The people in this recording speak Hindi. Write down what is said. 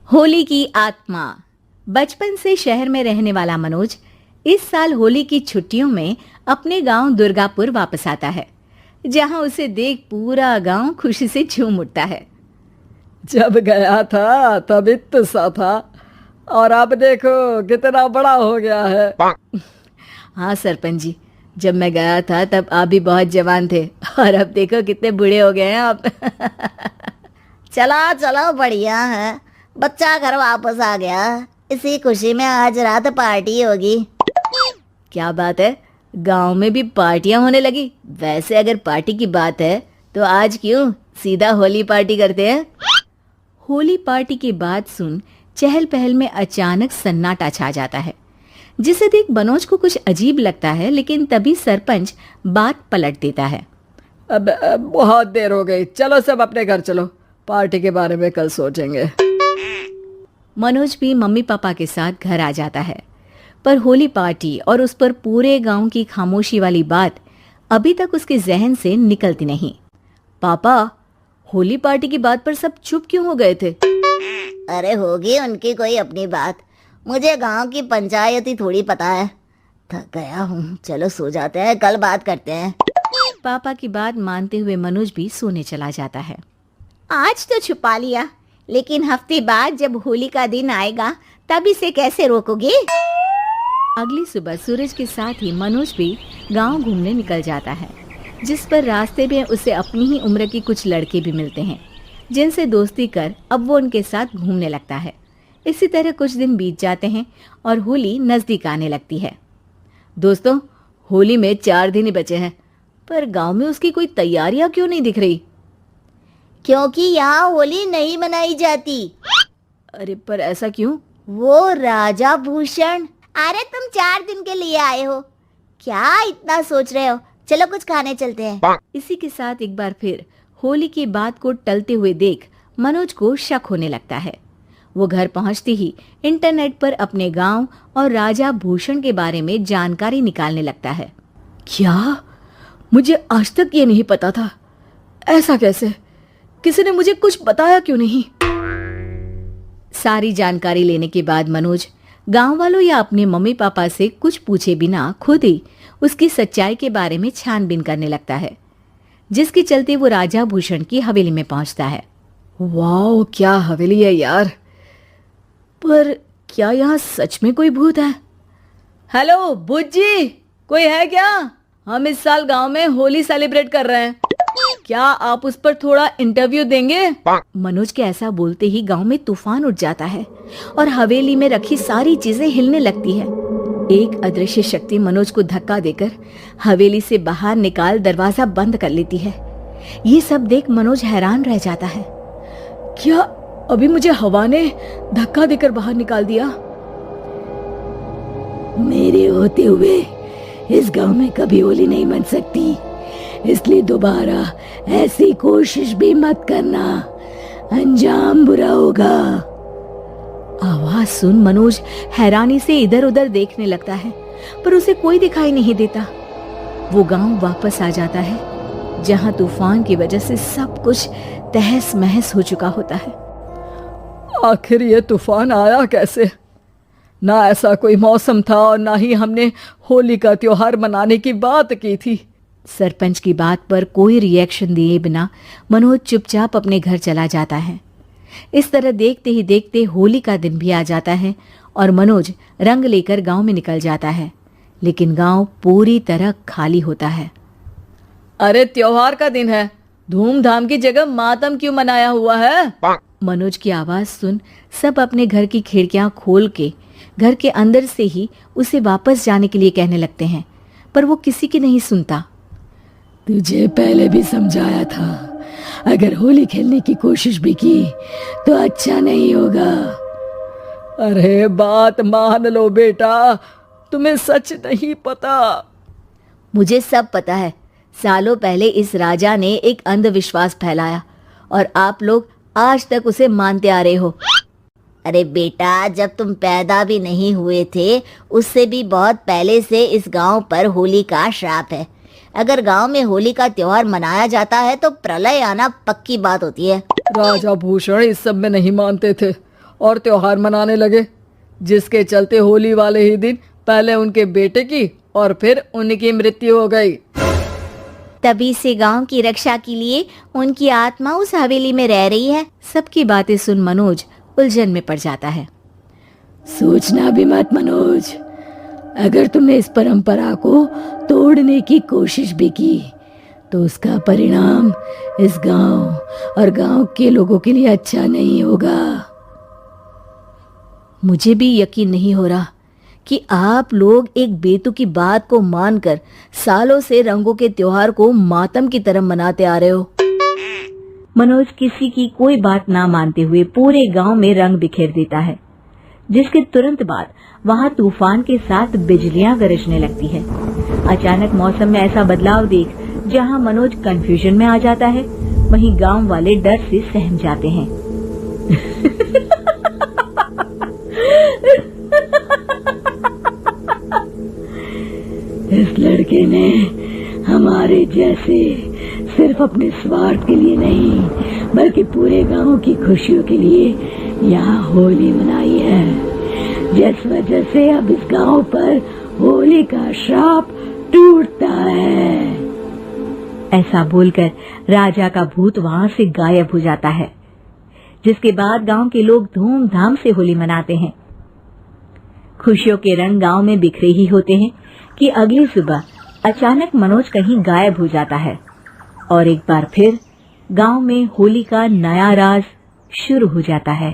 होली की आत्मा। बचपन से शहर में रहने वाला मनोज इस साल होली की छुट्टियों में अपने गांव दुर्गापुर वापस आता है, जहां उसे देख पूरा गांव खुशी से झूम उठता है। जब गया था तब इतना सा था और अब देखो कितना बड़ा हो गया है। हाँ सरपंच जी, जब मैं गया था तब आप भी बहुत जवान थे और अब देखो कितने बूढ़े हो गए हैं आप। चलो चलो, बढ़िया है। बच्चा घर वापस आ गया। इसी खुशी में आज रात पार्टी होगी। क्या बात है, गांव में भी पार्टियां होने लगी। वैसे अगर पार्टी की बात है तो आज क्यों सीधा होली पार्टी करते हैं। होली पार्टी की बात सुन चहल पहल में अचानक सन्नाटा छा जाता है, जिसे देख मनोज को कुछ अजीब लगता है। लेकिन तभी सरपंच बात पलट देता है। अब बहुत देर हो गई, चलो सब अपने घर चलो, पार्टी के बारे में कल सोचेंगे। मनोज भी मम्मी पापा के साथ घर आ जाता है, पर होली पार्टी और उस पर पूरे गांव की खामोशी वाली बात अभी तक उसके जहन से निकलती नहीं। पापा, होली पार्टी की बात पर सब चुप क्यों हो गए थे? अरे होगी उनकी कोई अपनी बात। मुझे गांव की पंचायत ही थोड़ी पता है। थक गया हूँ, चलो सो जाते हैं, कल बात करते हैं। पापा की बात मानते हुए मनोज भी सोने चला जाता है। आज तो छुपा लिया, लेकिन हफ्ते बाद जब होली का दिन आएगा तब इसे कैसे रोकोगे? अगली सुबह सूरज के साथ ही मनोज भी गांव घूमने निकल जाता है, जिस पर रास्ते में उसे अपनी ही उम्र के कुछ लड़के भी मिलते हैं, जिनसे दोस्ती कर अब वो उनके साथ घूमने लगता है। इसी तरह कुछ दिन बीत जाते हैं और होली नजदीक आने लगती है। दोस्तों, होली में 4 दिन ही बचे हैं, पर गांव में उसकी कोई तैयारियां क्यों नहीं दिख रही? क्योंकि यहाँ होली नहीं मनाई जाती। अरे पर ऐसा क्यों? वो राजा भूषण। अरे तुम 4 दिन के लिए आए हो, क्या इतना सोच रहे हो? चलो कुछ खाने चलते हैं। इसी के साथ एक बार फिर होली की बात को टलते हुए देख मनोज को शक होने लगता है। वो घर पहुंचते ही इंटरनेट पर अपने गांव और राजा भूषण के बारे में जानकारी निकालने लगता है। क्या? मुझे आज तक ये नहीं पता था। ऐसा कैसे? किसी ने मुझे कुछ बताया क्यों नहीं? सारी जानकारी लेने के बाद मनोज गांव वालों या अपने मम्मी पापा से कुछ पूछे बिना खुद ही उसकी सच्चाई के बारे में छानबीन करने लगता है, जिसके चलते वो राजा भूषण की हवेली में पहुंचता है। वाह, क्या हवेली है यार! पर क्या यहाँ सच में कोई भूत है? हेलो भूत जी, कोई है क्या? हम इस साल गांव में होली सेलिब्रेट कर रहे हैं, क्या आप उस पर थोड़ा इंटरव्यू देंगे? मनोज के ऐसा बोलते ही गांव में तूफान उठ जाता है और हवेली में रखी सारी चीजें हिलने लगती है। एक अदृश्य शक्ति मनोज को धक्का देकर हवेली से बाहर निकाल दरवाजा बंद कर लेती है। ये सब देख मनोज हैरान रह जाता है। क्या अभी मुझे हवा ने धक्का देकर बाहर निकाल दिया? मेरे होते हुए इस गांव में कभी होली नहीं मन सकती, इसलिए दोबारा ऐसी कोशिश भी मत करना, अंजाम बुरा होगा। आवाज सुन मनोज हैरानी से इधर उधर देखने लगता है, पर उसे कोई दिखाई नहीं देता। वो गांव वापस आ जाता है, जहां तूफान की वजह से सब कुछ तहस महस हो चुका होता है। आखिर ये तूफान आया कैसे? ना ऐसा कोई मौसम था और ना ही हमने होली का त्योहार मनाने की बात की थी। सरपंच की बात पर कोई रिएक्शन दिए बिना मनोज चुपचाप अपने घर चला जाता है। इस तरह देखते ही देखते होली का दिन भी आ जाता है और मनोज रंग लेकर गांव में निकल जाता है, लेकिन गांव पूरी तरह खाली होता है। अरे त्योहार का दिन है, धूमधाम की जगह मातम क्यों मनाया हुआ है? मनोज की आवाज सुन सब अपने घर की खिड़कियां खोल के घर के अंदर से ही उसे वापस जाने के लिए कहने लगते हैं, पर वो किसी की नहीं सुनता। तुझे पहले भी समझाया था, अगर होली खेलने की कोशिश भी की तो अच्छा नहीं होगा। अरे बात मान लो बेटा, तुम्हें सच नहीं पता। मुझे सब पता है। सालों पहले इस राजा ने एक अंधविश्वास फैलाया और आप लोग आज तक उसे मानते आ रहे हो। अरे बेटा, जब तुम पैदा भी नहीं हुए थे उससे भी बहुत पहले से इस गांव पर होली का श्राप है। अगर गांव में होली का त्योहार मनाया जाता है तो प्रलय आना पक्की बात होती है। राजा भूषण इस सब में नहीं मानते थे और त्योहार मनाने लगे, जिसके चलते होली वाले ही दिन पहले उनके बेटे की और फिर उनकी मृत्यु हो गई। तभी से गांव की रक्षा के लिए उनकी आत्मा उस हवेली में रह रही है। सबकी बातें सुन मनोज उलझन में पड़ जाता है। सोचना भी मत मनोज, अगर तुमने इस परंपरा को तोड़ने की कोशिश भी की तो उसका परिणाम इस गांव और गांव के लोगों के लिए अच्छा नहीं होगा। मुझे भी यकीन नहीं हो रहा कि आप लोग एक बेतुकी बात को मानकर सालों से रंगों के त्योहार को मातम की तरह मनाते आ रहे हो। मनोज किसी की कोई बात ना मानते हुए पूरे गांव में रंग बिखेर देता है, जिसके तुरंत बाद वहां तूफान के साथ बिजलियां गरजने लगती है। अचानक मौसम में ऐसा बदलाव देख जहां मनोज कंफ्यूजन में आ जाता है, वहीं गांव वाले डर से सहम जाते हैं। इस लड़के ने हमारे जैसे सिर्फ अपने स्वार्थ के लिए नहीं बल्कि पूरे गांव की खुशियों के लिए यहाँ होली मनाई है, जिस वजह से अब इस गांव पर होली का श्राप टूटता है। ऐसा बोलकर राजा का भूत वहां से गायब हो जाता है, जिसके बाद गांव के लोग धूमधाम से होली मनाते हैं। खुशियों के रंग गांव में बिखरे ही होते हैं कि अगली सुबह अचानक मनोज कहीं गायब हो जाता है और एक बार फिर गांव में होली का नया राज शुरू हो जाता है।